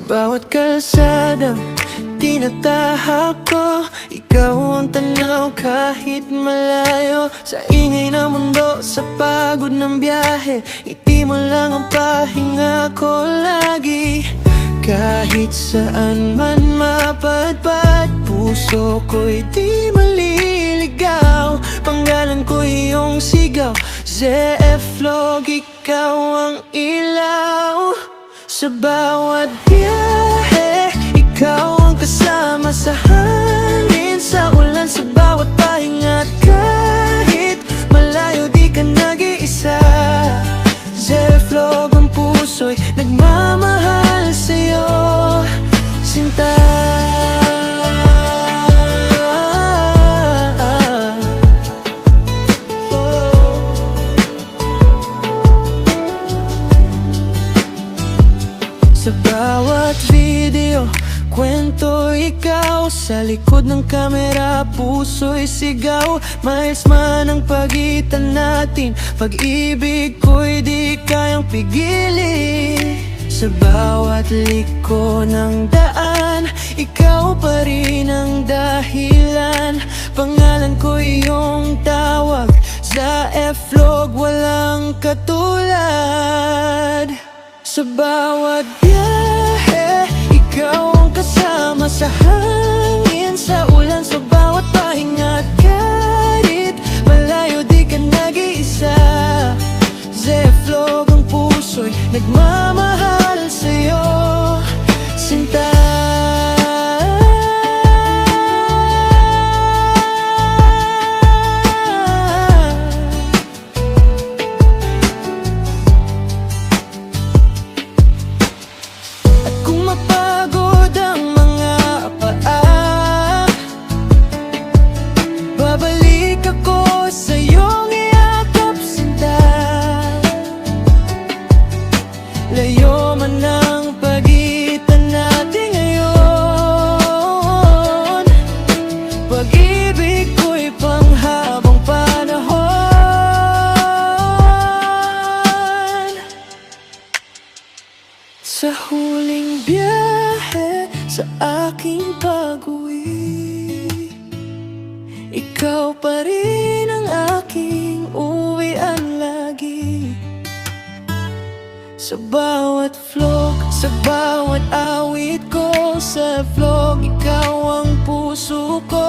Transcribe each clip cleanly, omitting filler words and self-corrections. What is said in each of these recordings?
bawat kalsadang tinatahak ko, ikaw ang tanaw kahit malayo. Sa ingay ng mundo, sa pagod ng biyahe, ngiti mo lang ang pahinga ko lagi. Kahit saan man mapadpad, puso ko'y di maliligaw. Pangalan ko iyong sigaw, ZF-Log, ikaw ang ilaw. Sa bawat biyahe, ikaw ang kasama sa hangin, sa ulan, sa bawat pahinga. At kahit malayo, di ka nag-iisa. ZF-Log, ang puso'y nagmamahal sa'yo, sinta. Sa bawat video, kwento ikaw. Sa likod ng kamera, puso'y sigaw. Miles man ang pagitan natin, pag-ibig ko'y di kayang pigilin. Sa bawat liko ng daan, ikaw pa rin ang dahilan. Pangalan ko iyong tawag, ZF-Log, walang katulad. Sa bawat biyahe, ikaw ang kasama sa hangin, sa ulan, sa bawat pahinga. At kahit malayo, di ka nag-iisa. ZF-Log, ang puso'y nagmamahal sa'yo, sinta. Layo man ang pagitan natin ngayon, pag-ibig ko'y panghabang panahon. Sa huling biyahe, sa aking pag-uwi, ikaw pa rin ang aking uwian lagi. Sa bawat vlog, sa bawat awit ko, sa vlog, ikaw ang puso ko.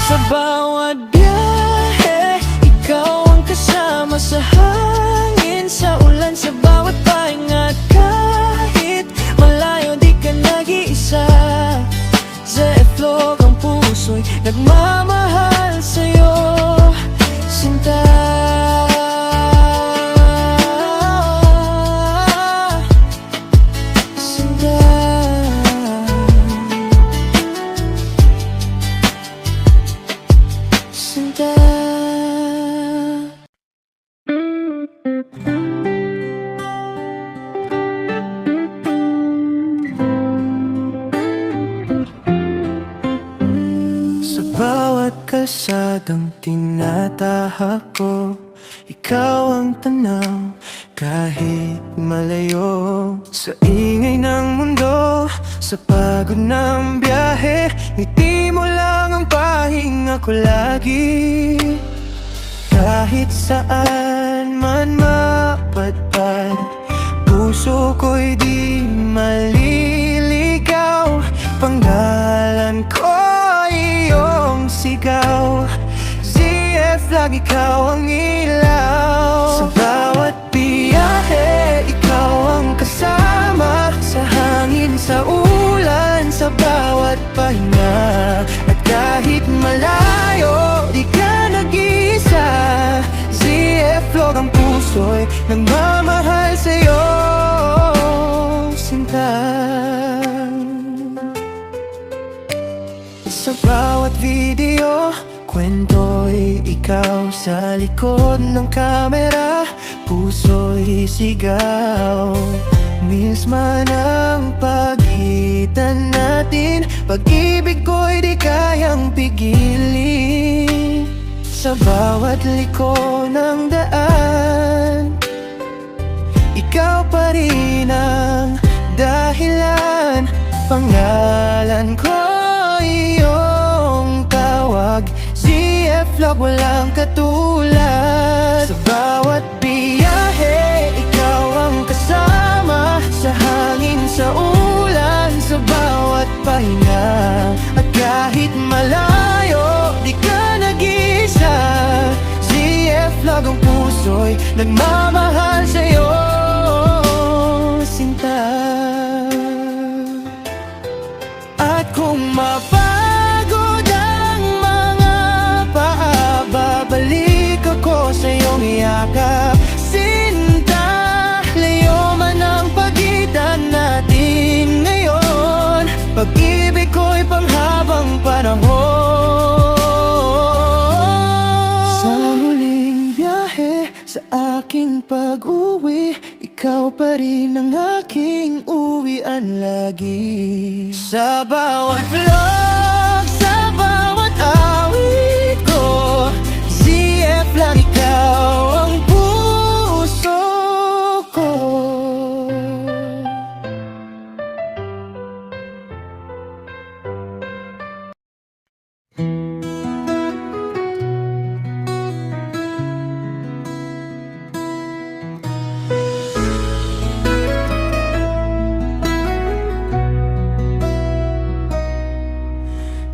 Sa bawat biyahe, ikaw ang kasama sa hangin, sa ulan, sa bawat pahinga. At kahit malayo, di ka nag-iisa. ZF-Log, ang puso'y nagmamahal sa'yo, sinta. Sinta. Sinta. Bawat kalsadang tinatahak ko, ikaw ang tanaw kahit malayo. Sa ingay ng mundo, sa pagod ng biyahe, ngiti mo lang ang pahinga ko lagi. Kahit saan man mapadpad, puso ko'y di maliligaw. Pangalan ko iyong sigaw, ZF-Log, ikaw ang ilaw. Sa bawat biyahe, ikaw ang kasama sa hangin, sa ulan, sa bawat pahinga. At kahit malayo, di ka nag-iisa. ZF-Log, ang puso'y nagmamahal sa'yo, sinta. Sa bawat video, kwento'y ikaw. Sa likod ng kamera, puso'y sigaw. Miss man ang pagitan natin, pag-ibig ko'y di kayang pigilin. Sa sa bawat liko ng daan. Ikaw pa rin ang dahilan. Pangalan ko iyong tawag. ZF Vlog walang katulad. Sa bawat biyahe, ikaw ang kasama. Sa hangin, sa ulan, sa bawat pahinga. At kahit malayo, di ka nag-iisa. ZF Vlog ang puso'y nagmamahal sa'yo, sinta. At kung mapagod ang mga paa, babalik ako sa iyong yakap, sinta. Layo man ang pagitan natin ngayon, pag-ibig ko'y panghabang panahon. Sa huling biyahe, sa aking pag-uwi, ikaw pa rin ang aking uwian lagi. Sa bawat vlog, sa bawat awit ko, ZF lang ikaw ang puso ko.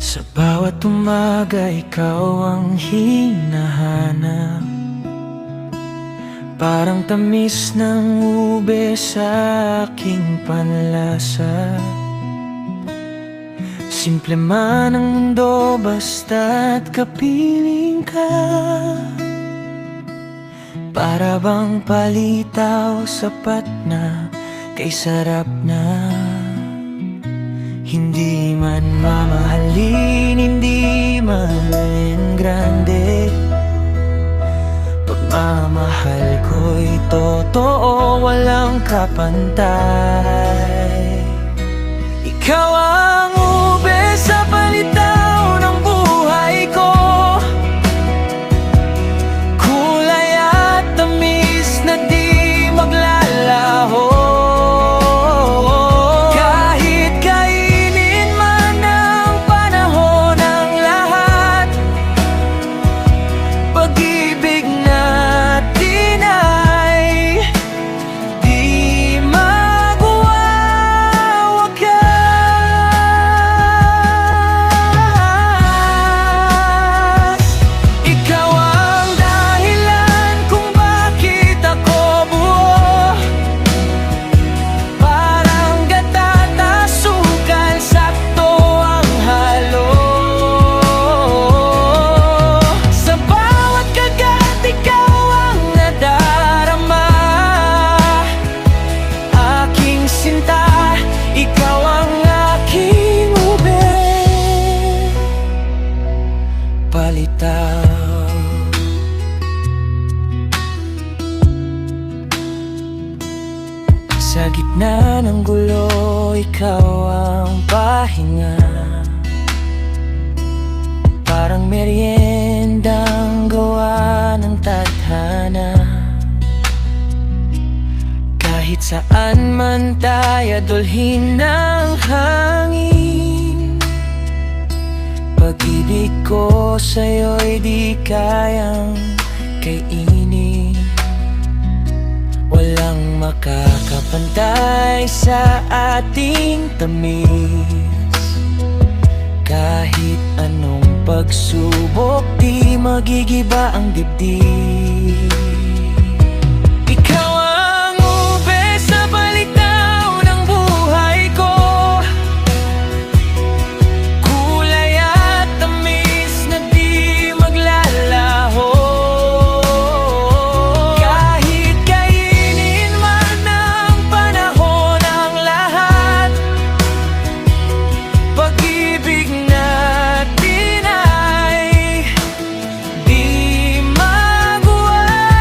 Sa bawat umaga, ikaw ang hinahanap. Parang tamis ng ube sa aking panlasa. Simple man ang mundo, basta't kapiling ka. Para bang palitaw, sapat na, kay sarap na. Hindi man mamahalin, hindi man grande. Pagmamahal ko'y totoo, walang kapantay. Ikaw ang ube sa palitaw ng buhay ko. Kulay at tamis na di maglalaho. Sa gitna ng gulo, ikaw ang pahinga. Parang meriendang gawa ng tadhana. Kahit saan man tayo, dulhin ng hangin. Pag-ibig ko sa'yo'y di kayang kainin. Walang makakapantay sa ating tamis. Kahit anong pagsubok, di magigiba ang dibdib. Ikaw ang ube sa palitaw ng buhay ko. Kulay at tamis na di maglalaho. Di magwa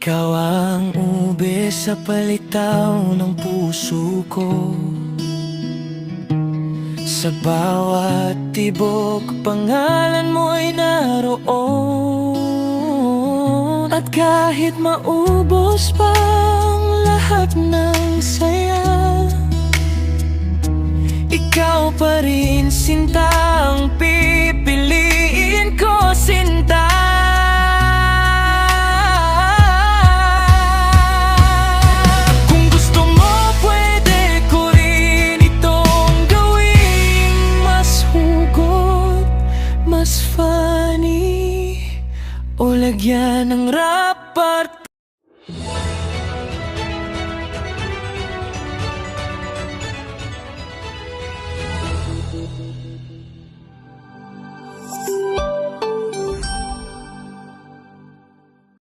Ikaw ang ube sa palitaw ng puso ko. Sa bawat tibok, pangalan mo'y naroon. At kahit maubos pa ang lahat ng saya, ikaw pa rin, sinta, ang pipiliin ko, sinta. Kung gusto mo, pwede ko rin itong gawing mas hugot, mas funny, o lagyan ng rap part.